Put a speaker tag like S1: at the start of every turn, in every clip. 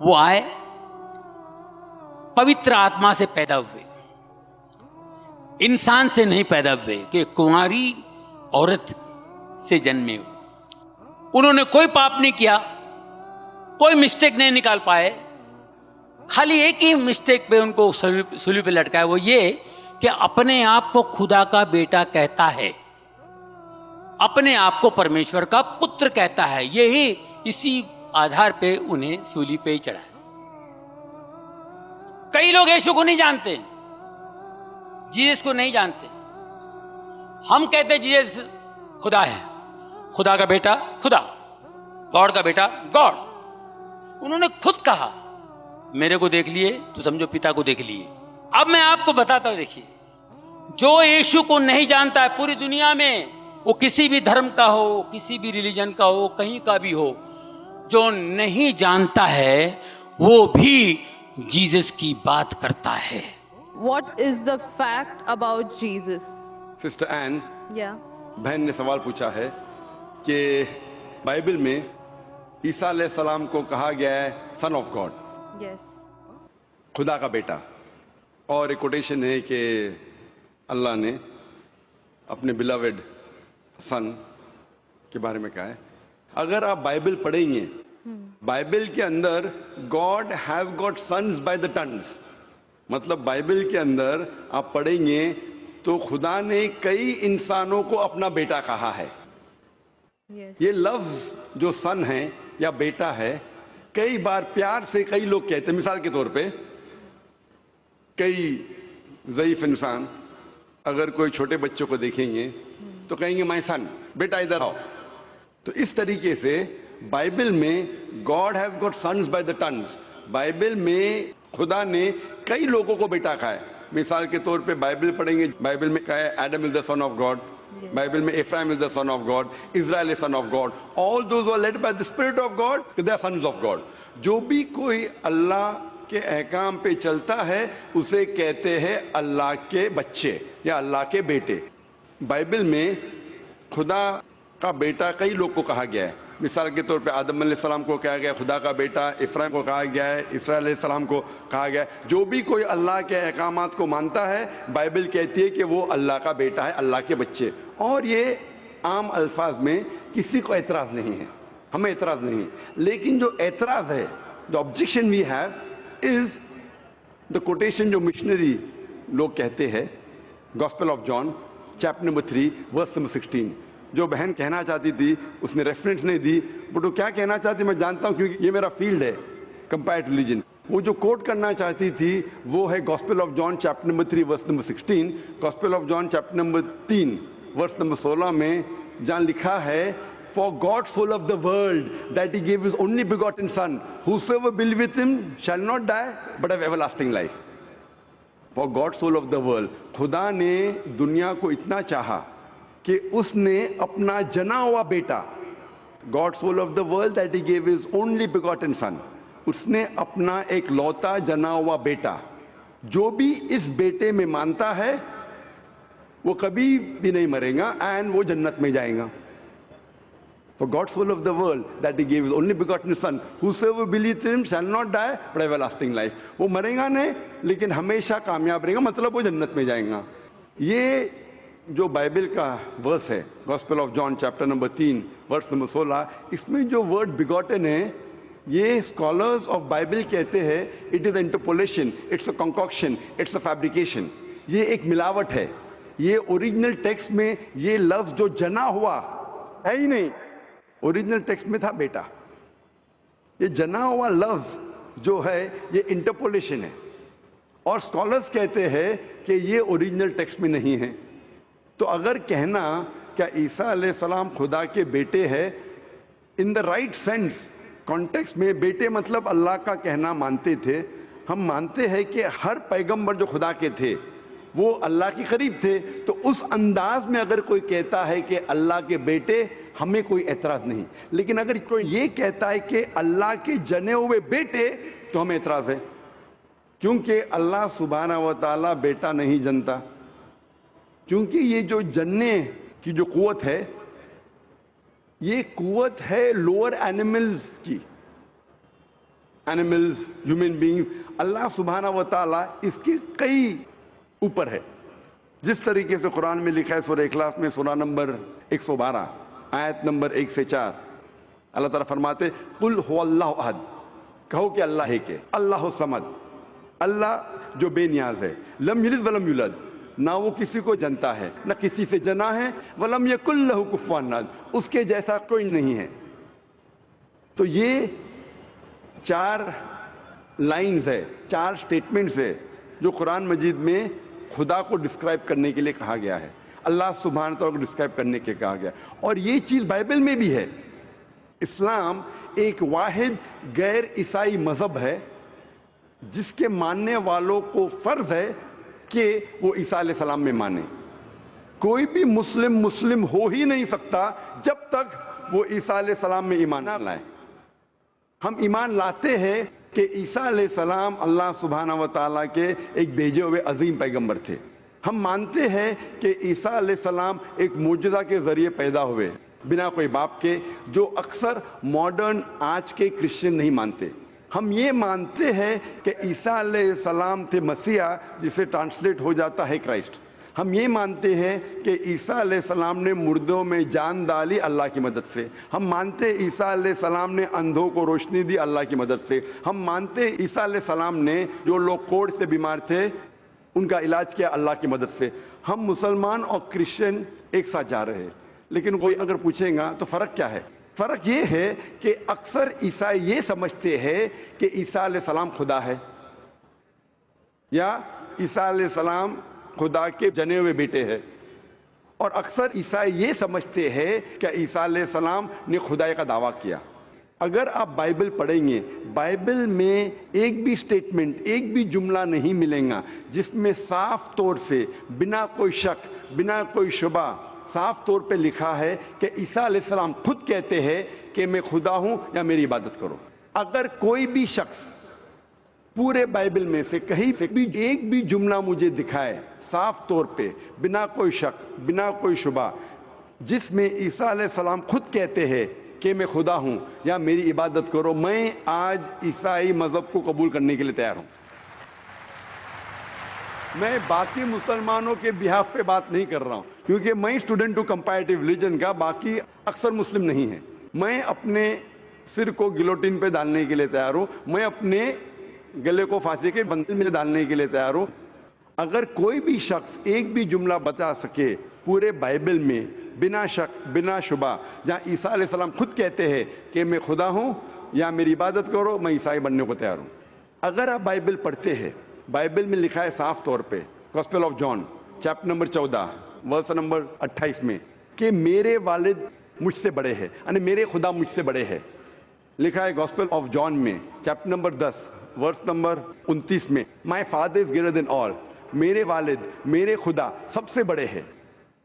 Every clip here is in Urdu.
S1: وہ آئے, پوتر آتما سے پیدا ہوئے, انسان سے نہیں پیدا ہوئے کہ کنواری عورت سے جنمے ہوئے. انہوں نے کوئی پاپ نہیں کیا, کوئی مسٹیک نہیں نکال پائے. خالی ایک ہی مسٹیک پہ ان کو صلیب پہ لٹکایا, وہ یہ کہ اپنے آپ کو خدا کا بیٹا کہتا ہے, اپنے آپ کو پرمیشور کا پتر کہتا ہے. یہی اسی آدھار پہ انہیں صلیب پہ ہی چڑھایا. کئی لوگ یسوع کو نہیں جانتے, جیسس کو نہیں جانتے. ہم کہتے جیسس خدا ہے, خدا کا بیٹا خدا, گاڈ کا بیٹا گاڈ. انہوں نے خود کہا میرے کو دیکھ لیے تو سمجھو پتا کو دیکھ لیے. اب میں آپ کو بتاتا ہوں, دیکھیے, جو یسوع کو نہیں جانتا ہے پوری دنیا میں, وہ کسی بھی دھرم کا ہو, کسی بھی ریلیجن کا ہو, کہیں کا بھی ہو, جو نہیں جانتا ہے وہ بھی جیسس کی بات کرتا ہے.
S2: What is the fact about Jesus?
S3: Sister این
S2: Yeah.
S3: بہن نے سوال پوچھا ہے کہ بائبل میں عیسیٰ علیہ السلام کو کہا گیا ہے سن آف گاڈ,
S2: Yes.
S3: خدا کا بیٹا. اور ایک کوٹیشن ہے کہ اللہ نے اپنے بلاوڈ سن کے بارے میں کہا ہے. اگر آپ بائبل پڑھیں گے, بائبل کے اندر God has got sons by the tons. مطلب بائبل کے اندر آپ پڑھیں گے تو خدا نے کئی انسانوں کو اپنا بیٹا کہا ہے.
S2: Yes.
S3: یہ لفظ جو سن ہے یا بیٹا ہے, کئی بار پیار سے کئی لوگ کہتے ہیں. مثال کے طور پہ کئی ضعیف انسان اگر کوئی چھوٹے بچوں کو دیکھیں گے تو کہیں گے مائی سن, بیٹا ادھر آؤ. تو اس طریقے سے بائبل میں God has got sons by the tons. Bible میں خدا نے کئی لوگوں کو بیٹا کہا ہے. مثال کے طور پہ بائبل پڑھیں گے, بائبل میں کہا ہے Adam is the son of God, Bible میں Ephraim is the son of God, Israel is son of God. All those who are led by the spirit of God, they are sons of God. جو بھی کوئی اللہ کے احکام پہ چلتا ہے اسے کہتے ہیں اللہ کے بچے یا اللہ کے بیٹے. بائبل میں خدا کا بیٹا کئی لوگ کو کہا گیا ہے. مثال کے طور پہ آدم علیہ السلام کو کہا گیا خدا کا بیٹا, افرایم کو کہا گیا ہے, اسرائیل علیہ السلام کو کہا گیا ہے. جو بھی کوئی اللہ کے احکامات کو مانتا ہے بائبل کہتی ہے کہ وہ اللہ کا بیٹا ہے, اللہ کے بچے. اور یہ عام الفاظ میں کسی کو اعتراض نہیں ہے, ہمیں اعتراض نہیں. لیکن جو اعتراض ہے, جو objection we have is the quotation جو مشنری لوگ کہتے ہیں, gospel of John chapter number 3 verse number 16. جو بہن کہنا چاہتی تھی اس نے ریفرنس نہیں دی, بٹ وہ کیا کہنا چاہتی میں جانتا ہوں کیونکہ یہ میرا فیلڈ ہے, کمپیئرڈ ریلیجن. وہ جو کوٹ کرنا چاہتی تھی وہ ہے gospel of John chapter number 3 verse number 16. Gospel of John chapter number 3 verse number 16 میں جہاں لکھا ہے For God so loved the world that he gave his only begotten son, whosoever believeth him shall not die but have everlasting life. For God so loved the world. خدا نے دنیا کو اتنا چاہا کہ اس نے اپنا جنا ہوا بیٹا, God so loved the world that he gave his only begotten son, اس نے اپنا ایک لوتا جنا ہوا بیٹا, جو بھی اس بیٹے میں مانتا ہے وہ کبھی بھی نہیں مرے گا اینڈ وہ جنت میں جائے گا. For God so loved the world that he gave his only begotten son, whosoever believeth in him shall not die but have everlasting life. وہ مرے گا نہیں لیکن ہمیشہ کامیاب رہے گا, مطلب وہ جنت میں جائیں گا. یہ جو بائبل کا ورس ہے gospel of John chapter number 3 verse number 16, اس میں جو ورڈ begotten ہے یہ اسکالرز آف بائبل کہتے ہیں it is interpolation, it's a concoction, it's a fabrication. یہ ایک ملاوٹ ہے. یہ اوریجنل ٹیکسٹ میں یہ لفظ جو جنا ہوا ہے ہی نہیں, اوریجنل ٹیکسٹ میں تھا بیٹا. یہ جنا ہوا لفظ جو ہے یہ انٹرپولیشن ہے, اور اسکالرز کہتے ہیں کہ یہ اوریجنل ٹیکسٹ میں نہیں ہے. تو اگر کہنا کیا عیسیٰ علیہ السلام خدا کے بیٹے ہیں ان دا رائٹ سینس کانٹیکسٹ میں, بیٹے مطلب اللہ کا کہنا مانتے تھے. ہم مانتے ہیں کہ ہر پیغمبر جو خدا کے تھے وہ اللہ کے قریب تھے, تو اس انداز میں اگر کوئی کہتا ہے کہ اللہ کے بیٹے, ہمیں کوئی اعتراض نہیں. لیکن اگر کوئی یہ کہتا ہے کہ اللہ کے جنے ہوئے بیٹے, تو ہمیں اعتراض ہے, کیونکہ اللہ سبحانہ و تعالیٰ بیٹا نہیں جنتا. کیونکہ یہ جو جننے کی جو قوت ہے یہ قوت ہے لوور اینیملز کی. animals, human beings, اللہ سبحانہ و تعالیٰ اس کے کئی اوپر ہے. جس طریقے سے قرآن میں لکھا ہے سورہ اخلاص میں سورہ نمبر 112 آیت نمبر 1 سے 4 اللہ تعالیٰ فرماتے قل هو اللہ احد، کہو کہ اللہ ایک ہے، اللہ الصمد، اللہ جو بے نیاز ہے، لم یلد ولم یولد، نہ وہ کسی کو جنتا ہے نہ کسی سے جنا ہے، ولم یکن لہ کفوا احد، اس کے جیسا کوئی نہیں ہے. تو یہ 4 لائنز ہے، 4 سٹیٹمنٹس ہے جو قرآن مجید میں خدا کو ڈسکرائب کرنے کے لیے کہا گیا ہے، اللہ سبحانہ تعالیٰ کو ڈسکرائب کرنے کے کہا گیا. اور یہ چیز بائبل میں بھی ہے. اسلام ایک واحد غیر عیسائی مذہب ہے جس کے ماننے والوں کو فرض ہے کہ وہ عیسیٰ علیہ السلام میں مانے. کوئی بھی مسلم ہو ہی نہیں سکتا جب تک وہ عیسیٰ علیہ السلام میں ایمان نہ لائے. ہم ایمان لاتے ہیں کہ عیسیٰ علیہ السلام اللہ سبحانہ و تعالیٰ کے ایک بھیجے ہوئے عظیم پیغمبر تھے. ہم مانتے ہیں کہ عیسیٰ علیہ السلام ایک معجزہ کے ذریعے پیدا ہوئے بنا کوئی باپ کے، جو اکثر ماڈرن آج کے کرسچن نہیں مانتے. ہم یہ مانتے ہیں کہ عیسیٰ علیہ السلام تھے مسیح، جسے ٹرانسلیٹ ہو جاتا ہے کرائسٹ. ہم یہ مانتے ہیں کہ عیسیٰ علیہ السلام نے مردوں میں جان ڈالی اللہ کی مدد سے. ہم مانتے ہیں عیسیٰ علیہ السلام نے اندھوں کو روشنی دی اللہ کی مدد سے. ہم مانتے ہیں عیسیٰ علیہ السلام نے جو لوگ کوڑ سے بیمار تھے ان کا علاج کیا اللہ کی مدد سے. ہم مسلمان اور کرسچن ایک ساتھ جا رہے ہیں. لیکن کوئی اگر پوچھیں گا تو فرق کیا ہے؟ فرق یہ ہے کہ اکثر عیسائی یہ سمجھتے ہیں کہ عیسیٰ علیہ السلام خدا ہے، یا عیسیٰ علیہ السلام خدا کے جنے ہوئے بیٹے ہیں. اور اکثر عیسائی یہ سمجھتے ہیں کہ عیسیٰ علیہ السلام نے خدائی کا دعویٰ کیا. اگر آپ بائبل پڑھیں گے، بائبل میں ایک بھی سٹیٹمنٹ، ایک بھی جملہ نہیں ملے گا جس میں صاف طور سے بنا کوئی شک، بنا کوئی شبہ صاف طور پہ لکھا ہے کہ عیسیٰ علیہ السلام خود کہتے ہیں کہ میں خدا ہوں یا میری عبادت کرو. اگر کوئی بھی شخص پورے بائبل میں سے کہیں سے بھی ایک بھی جملہ مجھے دکھائے صاف طور پہ بنا کوئی شک، بنا کوئی شبہ، جس میں عیسیٰ علیہ السلام خود کہتے ہیں کہ میں خدا ہوں یا میری عبادت کرو، میں آج عیسائی مذہب کو قبول کرنے کے لیے تیار ہوں. میں باقی مسلمانوں کے بہاف پہ بات نہیں کر رہا ہوں، کیونکہ میں اسٹوڈنٹ ہوں کمپیریٹیو ریلیجن کا، باقی اکثر مسلم نہیں ہیں. میں اپنے سر کو گلوٹین پہ ڈالنے کے لیے تیار ہوں، میں اپنے گلے کو پھانسی کے بندل میں ڈالنے کے لیے تیار ہوں. اگر کوئی بھی شخص ایک بھی جملہ بتا سکے پورے بائبل میں بنا شک، بنا شبہ، جہاں عیسیٰ علیہ السلام خود کہتے ہیں کہ میں خدا ہوں یا میری عبادت کرو، میں عیسائی بننے کو تیار ہوں. اگر آپ بائبل پڑھتے ہیں، بائبل میں لکھا ہے صاف طور پہ gospel of John chapter number 14 verse number 28 میں کہ میرے والد مجھ سے بڑے ہیں، یعنی میرے خدا مجھ سے بڑے ہیں. لکھا ہے گاسپل آف جان میں چیپٹر نمبر 10 ورس نمبر 29 میں my father is greater than آل، میرے والد، میرے خدا سب سے بڑے ہیں.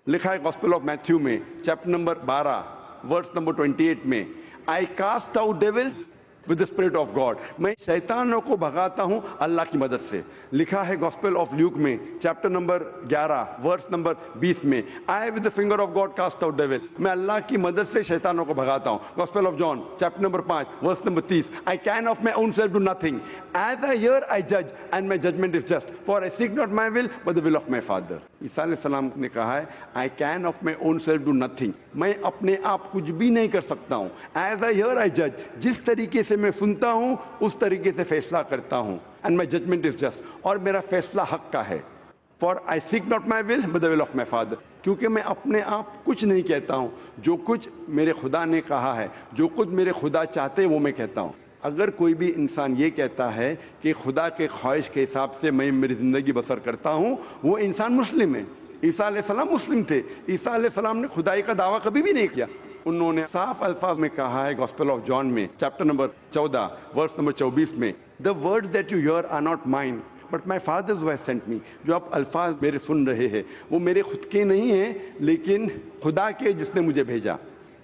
S3: لکھا ہے گاسپل آف میتھیو میں چیپٹر نمبر 12 ورس نمبر 28 میں I cast out devils with the spirit of God، میں شیطانوں کو بھگاتا ہوں اللہ کی مدد سے. لکھا ہے گاسپل آف لیوک میں چیپٹر نمبر 11 ورس نمبر 20 میں I with the finger of God cast out devils، میں اللہ کی مدد سے شیطانوں کو بھگاتا ہوں. Gospel of John chapter number 5 verse number 30 I can of my own self do nothing، as I hear I judge and my judgment is just، for I seek not my will but the will of my Father. عیسیٰ علیہ السلام نے کہا ہے I can of my own self do nothing، میں اپنے آپ کچھ بھی نہیں کر سکتا ہوں. as I hear I judge، جس طریقے سے میں سنتا ہوں اس طریقے سے فیصلہ کرتا ہوں. and my judgment is just، اور میرا فیصلہ حق کا ہے. for I seek not my will but the will of my Father، کیونکہ میں اپنے آپ کچھ نہیں کہتا ہوں، جو کچھ میرے خدا نے کہا ہے، جو کچھ میرے خدا چاہتے ہیں وہ میں کہتا ہوں. اگر کوئی بھی انسان یہ کہتا ہے کہ خدا کے خواہش کے حساب سے میں میری زندگی بسر کرتا ہوں، وہ انسان مسلم ہے. عیسیٰ علیہ السلام مسلم تھے. عیسیٰ علیہ السلام نے خدائی کا دعویٰ کبھی بھی نہیں کیا. انہوں نے صاف الفاظ میں کہا ہے گاسپل آف جان میں چیپٹر نمبر 14 ورس نمبر 24 میں the words that you hear are not mine but my Father who has sent me، جو آپ الفاظ میرے سن رہے ہیں وہ میرے خود کے نہیں ہیں لیکن خدا کے جس نے مجھے بھیجا.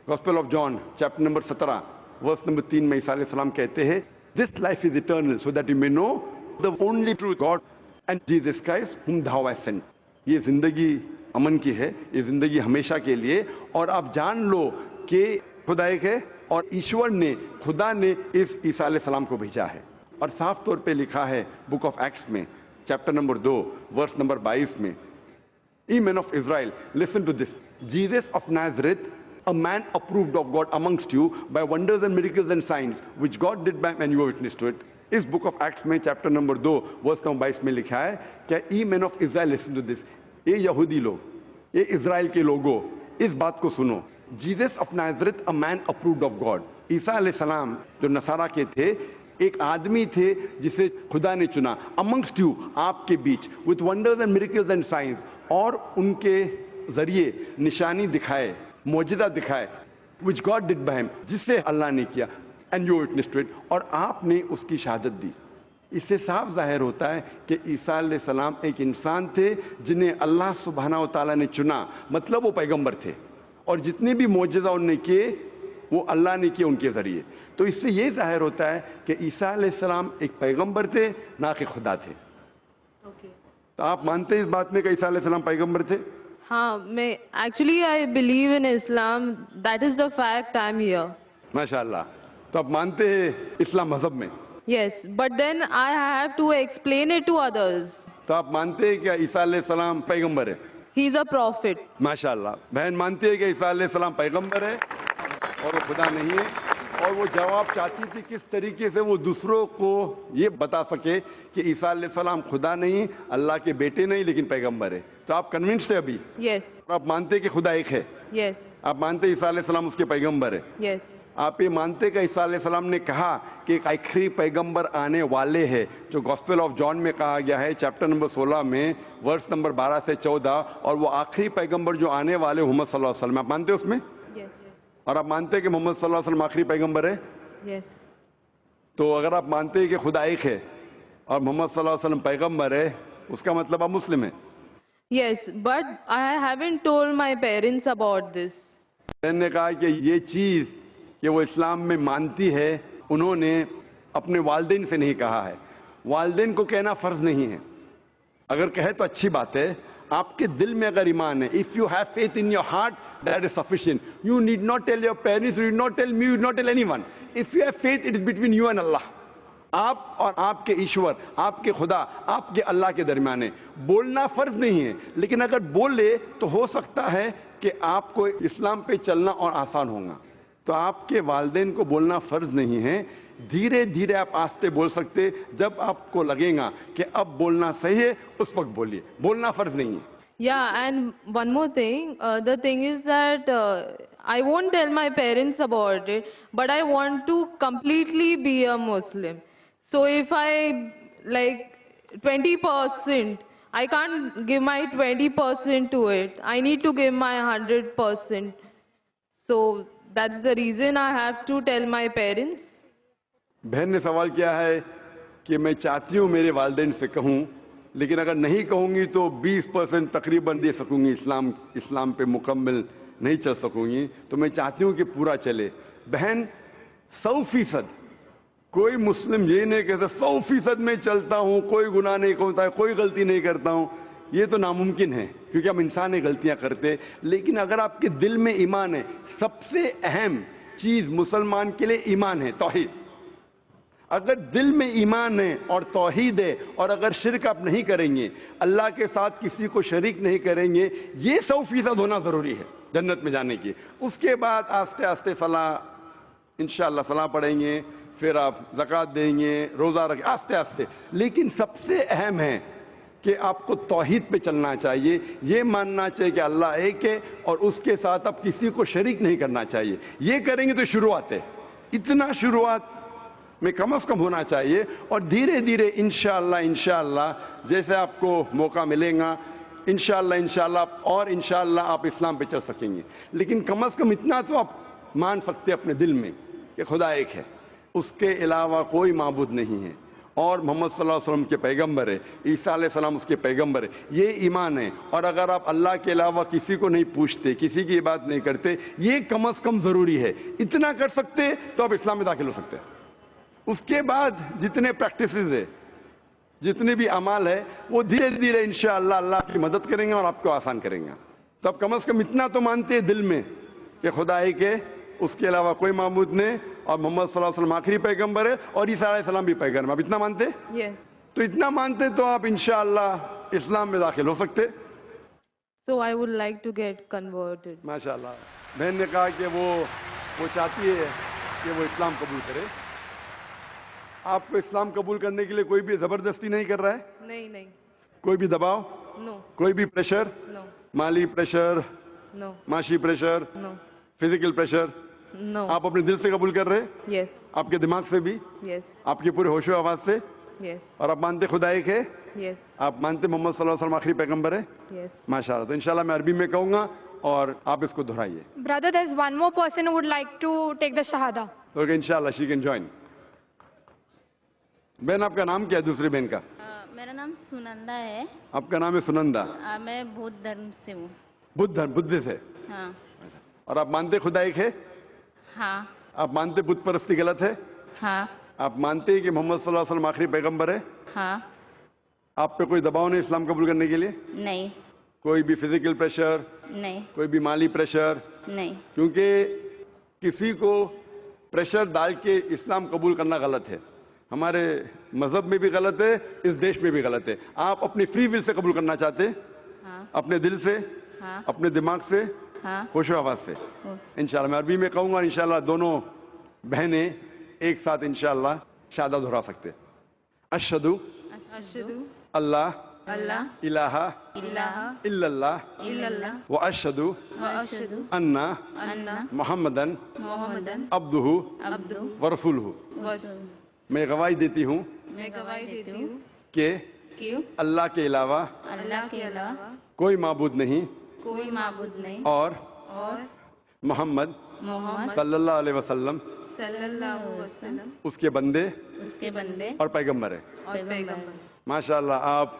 S3: Gospel of John chapter number 17 verse number 3 میں عیسیٰ علیہ السلام کہتے ہیں this life is eternal so that you may know the only true God and Jesus Christ whom thou hast sent. یہ زندگی امن کی ہے، یہ زندگی ہمیشہ کے لیے، اور آپ جان لو کہ خدا ایک ہے اور ایشور نے خدا نے اس عیسیٰ علیہ السلام کو بھیجا ہے. اور صاف طور پہ لکھا ہے بک آف ایکٹس میں چیپٹر نمبر 2 ورس نمبر 22 میں, Ye men of Israel, listen to this. Jesus of Nazareth, a man approved of God amongst you by wonders and miracles and signs, which God did by him and you are witness to it. اس بک آف ایکٹس میں چیپٹر نمبر 2 ورس نمبر 22 میں لکھا ہے کہ ای مین of Israel listen to this, اے یہودی لوگ, اے اسرائیل کے لوگوں, اس بات کو سنو. Jesus of Nazareth a man approved of God. عیسیٰ علیہ السلام جو نصارہ کے تھے ایک آدمی تھے جسے خدا نے چنا, amongst you, آپ کے بیچ, with wonders and miracles and signs, اور ان کے ذریعے نشانی دکھائے, معجزہ دکھائے, which God did by him, جس سے اللہ نے کیا, and you witnessed to it, اور آپ نے اس کی شہادت دی. اس سے صاف ظاہر ہوتا ہے کہ عیسیٰ علیہ السلام ایک انسان تھے جنہیں اللہ سبحانہ و تعالیٰ نے چنا, مطلب وہ پیغمبر تھے, اور جتنے بھی معجزہ انہوں نے کیے وہ اللہ نے کیے ان کے ذریعے. تو اس سے یہ ظاہر ہوتا ہے کہ عیسیٰ علیہ السلام ایک پیغمبر تھے, نہ کہ خدا تھے. تو آپ مانتے ہیں اس بات میں کہ عیسیٰ علیہ السلام پیغمبر تھے؟
S2: ہاں, میں actually I believe in Islam, that is the fact I am here.
S3: ماشاء اللہ. تو آپ مانتے ہیں اسلام مذہب میں؟
S2: Yes, but then I have to explain it to others.
S3: تو آپ مانتے ہیں کہ عیسیٰ علیہ السلام پیغمبر ہے؟
S2: ہی از اے پروفٹ.
S3: ماشاء اللہ. بہن مانتی ہے کہ عیسیٰ علیہ السلام پیغمبر ہے اور وہ خدا نہیں ہے, اور وہ جواب چاہتی تھی کس طریقے سے وہ دوسروں کو یہ بتا سکے کہ عیسیٰ علیہ السلام خدا نہیں, اللہ کے بیٹے نہیں, لیکن پیغمبر ہے. تو آپ کنونسڈ ہے ابھی؟
S2: یس.
S3: آپ مانتے کہ خدا ایک ہے؟
S2: یس.
S3: آپ مانتے عیسیٰ علیہ السلام اس کے پیغمبر ہے؟
S2: یس.
S3: آپ یہ مانتے کہ عیسیٰ علیہ السلام نے کہا کہ ایک آخری پیغمبر آنے والے ہیں, جو گاسپل آف جان میں کہا گیا ہے چیپٹر نمبر 16 میں ورس نمبر 12 سے 14, اور وہ آخری پیغمبر جو آنے والے محمد صلی اللہ علیہ وسلم, آپ مانتے اس میں؟
S2: یس.
S3: اور آپ مانتے کہ محمد صلی اللہ علیہ وسلم آخری پیغمبر ہے؟
S2: یس.
S3: تو اگر آپ مانتے ہیں کہ خدا ایک ہے اور محمد صلی اللہ علیہ وسلم پیغمبر ہے, اس کا مطلب آپ مسلم ہیں.
S2: Yes, but I haven't told my parents about this.
S3: میں نے کہا کہ یہ چیز کہ وہ اسلام میں مانتی ہے, انہوں نے اپنے والدین سے نہیں کہا ہے. والدین کو کہنا فرض نہیں ہے, اگر کہے تو اچھی بات ہے. آپ کے دل میں اگر ایمان ہے, if you have faith in your heart, that is sufficient. You need not tell your parents, you need not tell me, you need not tell anyone. If you have faith, it is between you and Allah. آپ اور آپ کے ایشور, آپ کے خدا, آپ کے اللہ کے درمیان ہے. بولنا فرض نہیں ہے, لیکن اگر بولے تو ہو سکتا ہے کہ آپ کو اسلام پہ چلنا اور آسان ہوگا. تو آپ کے والدین کو بولنا فرض نہیں ہے, دھیرے دھیرے آپ آستے بول سکتے. جب آپ کو لگے گا کہ اب بولنا صحیح ہے, اس وقت بولیے, بولنا فرض نہیں ہے.
S2: Yeah, and one more thing. The thing is that I won't tell my parents about it, but I want to completely be a Muslim. So if I like 20%, I can't give my 20% to it. I need to give my 100%. So that's the reason I have to tell my parents.
S3: بہن نے سوال کیا ہے کہ میں چاہتی ہوں میرے والدین سے کہوں, لیکن اگر نہیں کہوں گی تو 20% تقریباً دے سکوں گی, اسلام پہ مکمل نہیں چل سکوں گی. تو میں چاہتی ہوں کہ پورا چلے. بہن 100%, کوئی مسلم یہ نہیں کہتا 100% میں چلتا ہوں, کوئی گناہ نہیں کرتا, کوئی غلطی نہیں کرتا ہوں. یہ تو ناممکن ہے, کیونکہ ہم انسان ہی غلطیاں کرتے. لیکن اگر آپ کے دل میں ایمان ہے, سب سے اہم چیز مسلمان کے لیے ایمان ہے, توحید. اگر دل میں ایمان ہے اور توحید ہے, اور اگر شرک آپ نہیں کریں گے, اللہ کے ساتھ کسی کو شریک نہیں کریں گے, یہ 100% ہونا ضروری ہے جنت میں جانے کی. اس کے بعد آستے آستے صلاح, انشاءاللہ صلاح پڑھیں گے, پھر آپ زکوٰۃ دیں گے, روزہ رکھیں, آستے آستے. لیکن سب سے اہم ہے کہ آپ کو توحید پہ چلنا چاہیے, یہ ماننا چاہیے کہ اللہ ایک ہے, اور اس کے ساتھ آپ کسی کو شریک نہیں کرنا چاہیے. یہ کریں گے تو شروعات ہے, اتنا شروعات میں کم از کم ہونا چاہیے. اور دھیرے دھیرے انشاءاللہ جیسے آپ کو موقع ملے گا, انشاءاللہ اور انشاءاللہ آپ اسلام پہ چل سکیں گے. لیکن کم از کم اتنا تو آپ مان سکتے اپنے دل میں کہ خدا ایک ہے, اس کے علاوہ کوئی معبود نہیں ہے, اور محمد صلی اللہ علیہ وسلم کے پیغمبر ہے, عیسیٰ علیہ السلام اس کے پیغمبر ہے. یہ ایمان ہے. اور اگر آپ اللہ کے علاوہ کسی کو نہیں پوچھتے, کسی کی بات نہیں کرتے, یہ کم از کم ضروری ہے. اتنا کر سکتے تو آپ اسلام میں داخل ہو سکتے ہیں. اس کے بعد جتنے پریکٹسز ہے, جتنے بھی اعمال ہے, وہ دھیرے دھیرے انشاءاللہ اللہ کی مدد کریں گے اور آپ کو آسان کریں گے. تو آپ کم از کم اتنا تو مانتے ہیں دل میں کہ خدا ایک ہے, اس کے علاوہ کوئی معبود نہیں اور محمد صلی اللہ علیہ وسلم آخری پیغمبر ہے اور عیسیٰ علیہ السلام بھی پیغمبر. آپ اتنا مانتے؟
S2: Yes.
S3: تو اتنا مانتے تو آپ انشاءاللہ اسلام میں داخل ہو سکتے.
S2: So I would like to get converted.
S3: ماشاءاللہ. بہن نے کہا کہ وہ چاہتی ہے کہ وہ اسلام قبول کرے. آپ کو اسلام قبول کرنے کے لیے کوئی بھی زبردستی نہیں کر رہا ہے؟
S2: نہیں.
S3: کوئی بھی دباؤ؟
S2: No.
S3: کوئی بھی پریشر؟
S2: No.
S3: مالی پریشر،
S2: No.
S3: معاشی pressure,
S2: No.
S3: Physical pressure?
S2: No.
S3: آپ اپنے دل سے قبول کر رہے؟
S2: Yes.
S3: آپ کے دماغ سے بھی؟
S2: Yes.
S3: آپ کے پورے ہوش و آواز سے؟
S2: Yes.
S3: اور آپ مانتے خدا ایک ہے؟
S2: Yes.
S3: آپ مانتے محمد صلی اللہ علیہ وسلم آخری پیغمبر ہے؟
S2: Yes.
S3: ماشاءاللہ. تو انشاءاللہ میں عربی میں کہوں گا اور آپ اس کو دہرائیے.
S4: Brother, there's one more person who would like to take the Shahada.
S3: Okay انشاءاللہ شی کین جوائن. بہن آپ کا نام کیا ہے دوسری بہن کا؟
S5: میرا نام سنندا ہے.
S3: آپ کا نام ہے سنندا.
S5: میں بدھ دھرم سے ہوں.
S3: بدھ سے.
S5: ہاں.
S3: اور آپ مانتے خدا ایک ہے؟
S5: ہاں.
S3: آپ مانتے بت پرستی غلط ہے؟
S5: ہاں.
S3: آپ مانتے کہ محمد صلی اللہ علیہ وسلم آخری پیغمبر ہے؟
S5: ہاں.
S3: آپ پہ کوئی دباؤ نہیں اسلام قبول کرنے کے لیے؟
S5: نہیں.
S3: کوئی بھی فزیکل پریشر،
S5: نہیں.
S3: کوئی بھی مالی پریشر؟
S5: نہیں.
S3: کیونکہ کسی کو پریشر ڈال کے اسلام قبول کرنا غلط ہے. ہمارے مذہب میں بھی غلط ہے، اس دیش میں بھی غلط ہے. آپ اپنی فری ول سے قبول کرنا چاہتے؟
S5: ہاں.
S3: اپنے دل سے،
S5: ہاں.
S3: اپنے دماغ سے،
S5: ہاں.
S3: ہوش و آواز سے. انشاءاللہ میں عربی میں کہوں گا، انشاءاللہ دونوں بہنیں ایک ساتھ انشاءاللہ شہادہ دہرا سکتے. اشہدو
S2: Ashhadu
S3: اللہ
S2: Allah
S3: الہ
S2: ilaha
S3: الا اللہ
S2: illallah
S3: واشہدو
S2: wa ashhadu
S3: ان
S2: anna
S3: محمدن
S2: Muhammadan
S3: عبدہ
S2: abduhu
S3: ورسولہ.
S2: wa
S3: میں گواہی دیتی ہوں
S2: میں گواہی دیتی ہوں
S3: کہ
S5: کہ
S3: اللہ کے علاوہ
S5: اللہ کے علاوہ
S3: کوئی معبود نہیں
S5: کوئی معبود نہیں
S3: اور
S2: اور
S3: محمد
S5: محمد
S3: صلی اللہ علیہ وسلم
S2: صلی اللہ علیہ وسلم
S3: اس کے بندے
S5: اس کے بندے
S3: اور پیغمبر ہے.
S2: اور پیغمبر.
S3: ماشاءاللہ آپ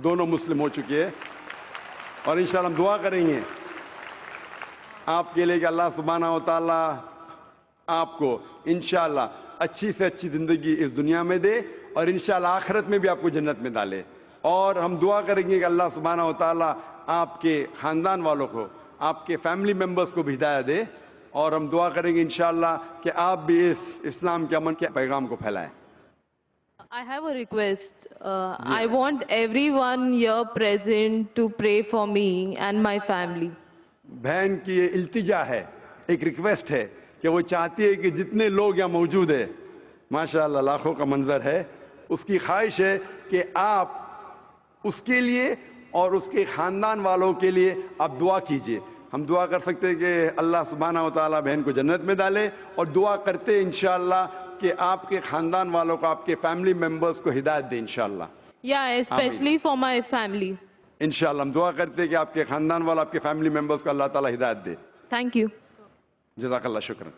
S3: دونوں مسلم ہو چکے ہیں اور انشاءاللہ ہم دعا کریں گے آپ کے لیے کہ اللہ سبحانہ و تعالیٰ آپ کو انشاءاللہ اچھی سے اچھی زندگی اس دنیا میں دے اور انشاءاللہ آخرت میں بھی آپ کو جنت میں ڈالے. اور ہم دعا کریں گے کہ اللہ سبحانہ و تعالیٰ آپ کے خاندان والوں کو، آپ کے فیملی ممبرز کو بھی ہدایت دے. اور ہم دعا کریں گے انشاءاللہ کہ آپ بھی اس اسلام کے امن کے پیغام کو پھیلائیں.
S2: I have a request. I want everyone here present to pray for me and my family.
S3: بہن کی یہ التجا ہے، ایک ریکویسٹ ہے کہ وہ چاہتی ہے کہ جتنے لوگ یہاں موجود ہیں، ماشاءاللہ لاکھوں کا منظر ہے، اس کی خواہش ہے کہ آپ اس کے لیے اور اس کے خاندان والوں کے لیے آپ دعا کیجئے. ہم دعا کر سکتے ہیں کہ اللہ سبحانہ و تعالیٰ بہن کو جنت میں ڈالے اور دعا کرتے انشاءاللہ کہ آپ کے خاندان والوں کو، آپ کے فیملی ممبرز کو ہدایت دے انشاءاللہ.
S2: Yeah, especially for my family.
S3: انشاءاللہ ہم دعا کرتے ہیں کہ آپ کے خاندان والوں، آپ کے فیملی ممبرز کو اللہ تعالیٰ ہدایت دے.
S2: Thank you.
S3: جزاک اللہ، شکرا.